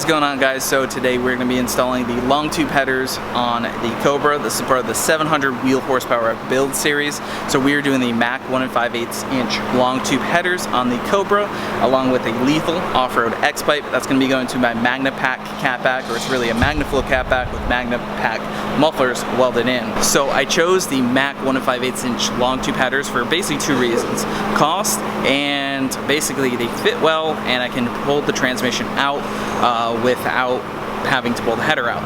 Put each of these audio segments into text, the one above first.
What is going on, guys? So today we're going to be installing the Longtube headers on the Cobra. This is part of the 700 wheel horsepower build series. So we are doing the Mac 1 5/8 inch Longtube headers on the Cobra, along with a lethal off-road X-pipe. That's going to be going to my MagnaPack catback, or it's really a MagnaFlow catback with MagnaPack mufflers welded in. So I chose the Mac 1 5/8 inch Longtube headers for basically two reasons: cost, and basically they fit well, and I can pull the transmission out without having to pull the header out.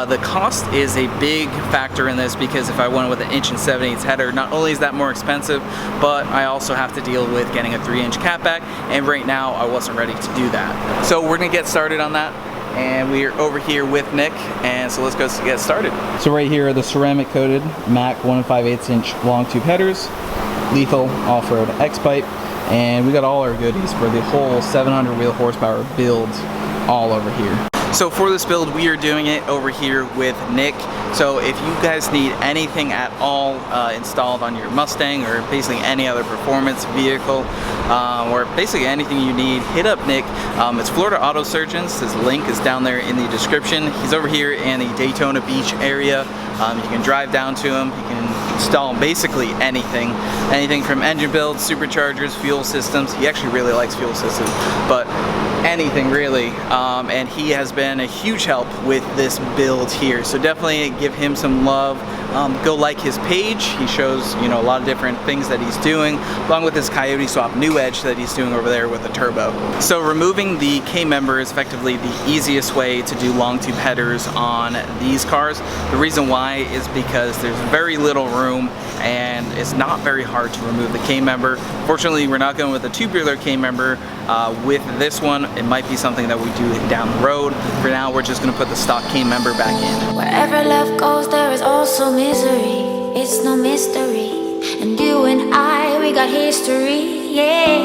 The cost is a big factor in this, because if I went with an 1 7/8 header, not only is that more expensive, but I also have to deal with getting a 3-inch catback, and right now I wasn't ready to do that. So we're gonna get started on that, and we're over here with Nick, and so let's go get started. So right here are the ceramic coated Mac 1 5/8 inch Longtube headers, lethal off-road X-pipe, and we got all our goodies for the whole 700 wheel horsepower build all over here. So for this build, we are doing it over here with Nick. So if you guys need anything at all installed on your Mustang, or basically any other performance vehicle, or basically anything you need, hit up Nick. It's Florida Auto Surgeons. His link is down there in the description. He's over here in the Daytona Beach area. You can drive down to him. You can install basically anything from engine builds, superchargers, fuel systems. He actually really likes fuel systems, but anything really, and he has been a huge help with this build here, so definitely give him some love. Go like his page. He shows, you know, a lot of different things that he's doing, along with his Coyote Swap New Edge that he's doing over there with a turbo. So removing the K-member is effectively the easiest way to do Longtube headers on these cars. The reason why is because there's very little room, and it's not very hard to remove the K-member. Fortunately, we're not going with a tubular K-member with this one. It might be something that we do down the road. For now, we're just gonna put the stock K-member back in. Wherever love goes, there is also misery. It's no mystery. And you and I, we got history, yeah.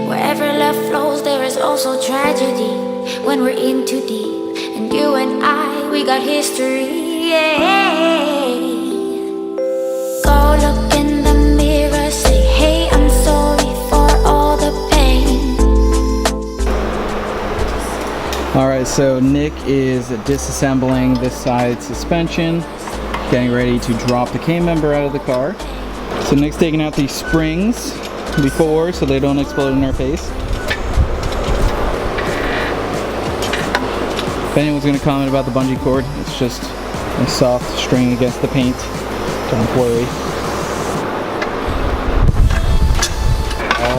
Wherever love flows, there is also tragedy when we're in too deep. And you and I, we got history, yeah. Go look in the mirror, say, hey, I'm sorry for all the pain. Alright, so Nick is disassembling this side suspension, getting ready to drop the K-member out of the car. So Nick's taking out these springs before, so they don't explode in our face. If anyone's going to comment about the bungee cord, it's just a soft string against the paint. Don't worry.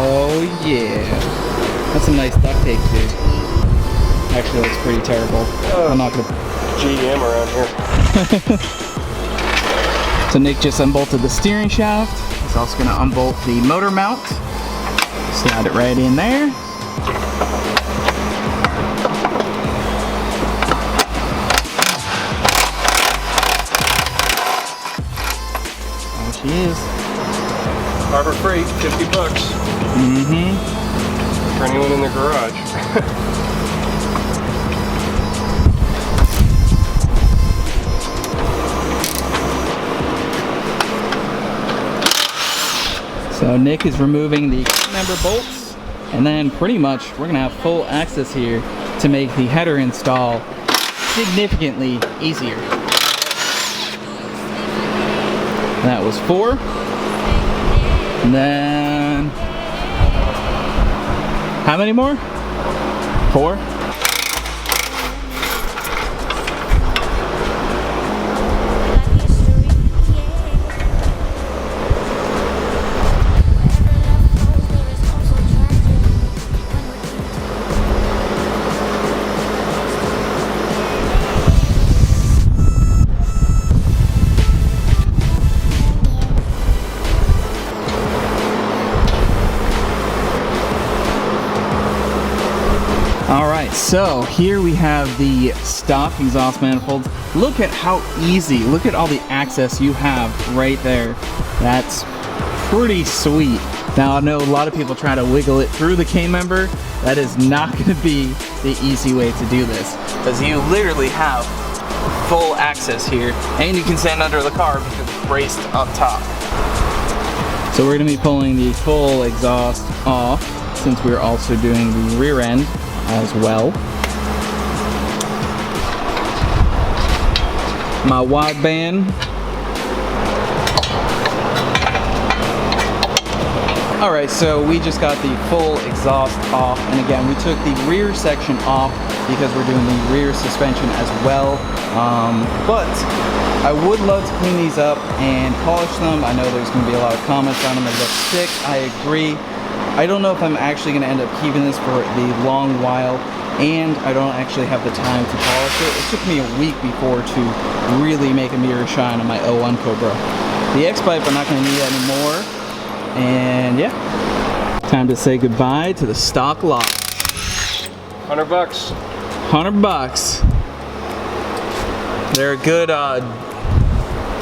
Oh yeah. That's some nice duct tape, dude. Actually, looks pretty terrible. I'm not gonna GM around here. So Nick just unbolted the steering shaft. He's also gonna unbolt the motor mount. Slide it right in there. There she is. Harbor Freight, 50 bucks. Mm-hmm. For anyone in the garage. So Nick is removing the member bolts, and then pretty much we're gonna have full access here to make the header install significantly easier. That was 4. And then how many more? 4. Alright, so here we have the stock exhaust manifold. Look at how easy, look at all the access you have right there. That's pretty sweet. Now I know a lot of people try to wiggle it through the K-member. That is not going to be the easy way to do this, because you literally have full access here, and you can stand under the car because it's braced up top. So we're going to be pulling the full exhaust off. since we're also doing the rear end as well. My wideband. Alright, so we just got the full exhaust off, and again, we took the rear section off because we're doing the rear suspension as well. But I would love to clean these up and polish them. I know there's going to be a lot of comments on them. They look sick. I agree. I don't know if I'm actually going to end up keeping this for the long while, and I don't actually have the time to polish it. It took me a week before to really make a mirror shine on my 01 Cobra. The X-Pipe I'm not going to need anymore. And yeah, time to say goodbye to the stock lot. $100 bucks. 100 bucks. They're a good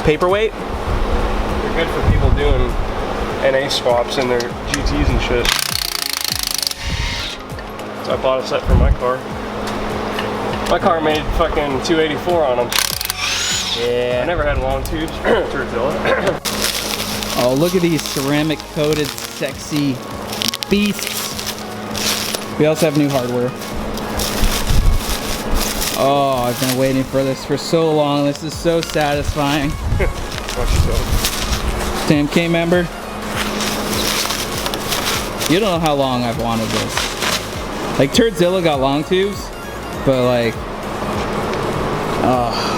paperweight. They're good for people doing NA swaps in their GTs and shit. So I bought a set for my car. My car made fucking 284 on them. Yeah. I never had Longtubes. Turdzilla. Oh, look at these ceramic coated sexy beasts. We also have new hardware. Oh, I've been waiting for this for so long. This is so satisfying. Sam K member. You don't know how long I've wanted this. Like Turdzilla got Longtubes, but like, oh.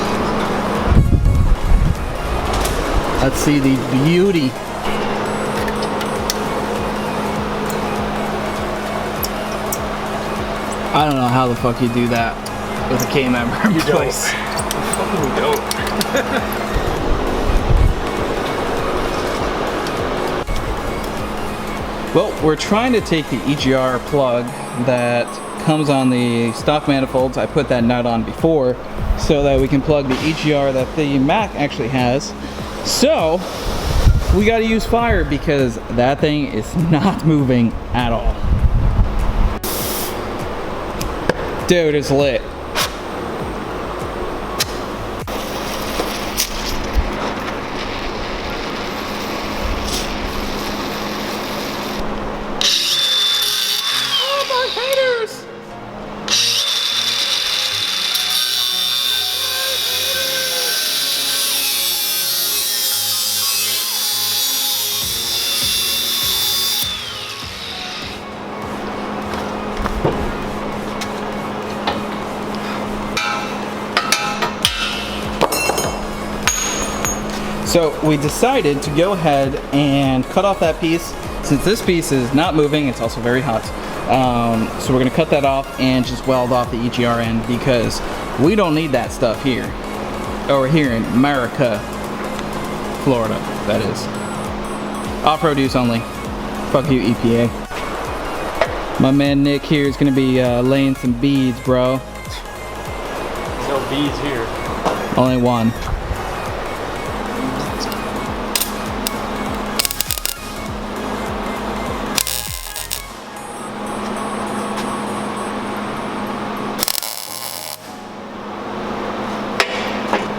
Let's see the beauty. I don't know how the fuck you do that with a K member in place. You don't. Well, we're trying to take the EGR plug that comes on the stock manifolds. I put that nut on before so that we can plug the EGR that the Mac actually has. So we got to use fire because that thing is not moving at all. Dude, it's lit. Oh, my haters! So we decided to go ahead and cut off that piece. Since this piece is not moving, it's also very hot. So we're gonna cut that off and just weld off the EGR end because we don't need that stuff here. Over here in America, Florida, that is. Off-road use only. Fuck you, EPA. My man Nick here is gonna be laying some beads, bro. There's no beads here. Only one.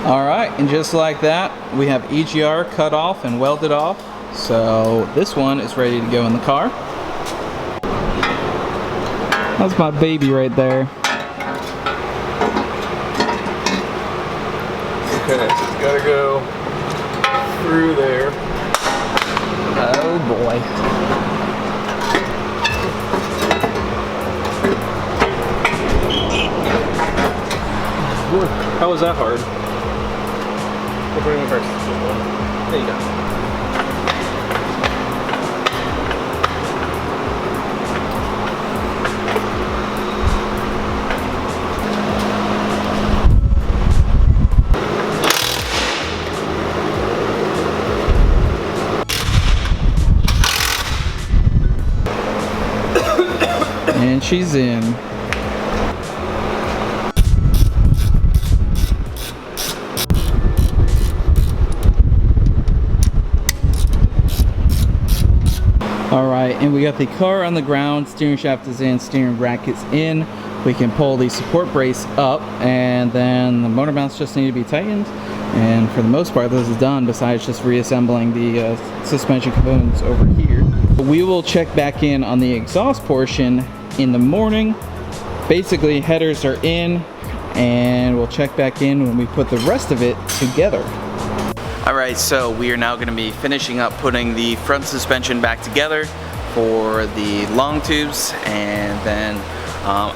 Alright, and just like that, we have EGR cut off and welded off. So this one is ready to go in the car. That's my baby right there. Okay, so it's gotta go through there. Oh boy. How was that hard? We'll put it in first. There you go. And she's in. Alright, and we got the car on the ground, steering shaft is in, steering bracket's in. We can pull the support brace up, and then the motor mounts just need to be tightened. And for the most part, this is done, besides just reassembling the suspension components over here. We will check back in on the exhaust portion in the morning. Basically, headers are in, and we'll check back in when we put the rest of it together. Alright, so we are now going to be finishing up putting the front suspension back together for the Longtubes, and then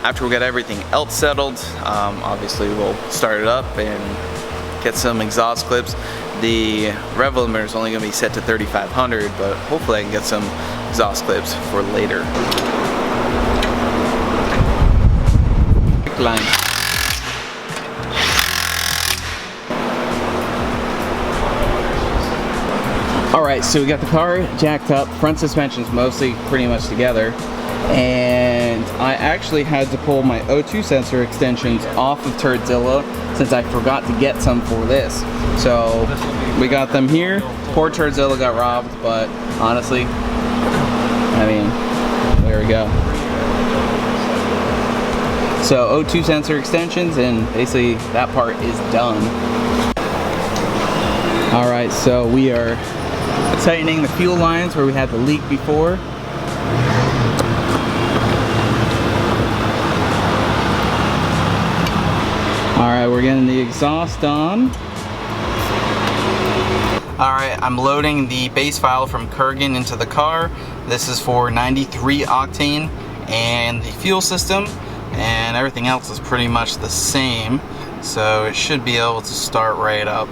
after we get everything else settled, obviously we'll start it up and get some exhaust clips. The rev limiter is only going to be set to 3,500, but hopefully I can get some exhaust clips for later. Quick line. Alright, so we got the car jacked up, front suspension's mostly pretty much together, and I actually had to pull my O2 sensor extensions off of Turdzilla since I forgot to get some for this. So we got them here. Poor Turdzilla got robbed, but honestly, I mean, there we go. So O2 sensor extensions, and basically that part is done. Alright, so we are tightening the fuel lines where we had the leak before. Alright, we're getting the exhaust on. Alright, I'm loading the base file from Kurgan into the car. This is for 93 octane, and the fuel system and everything else is pretty much the same. So it should be able to start right up.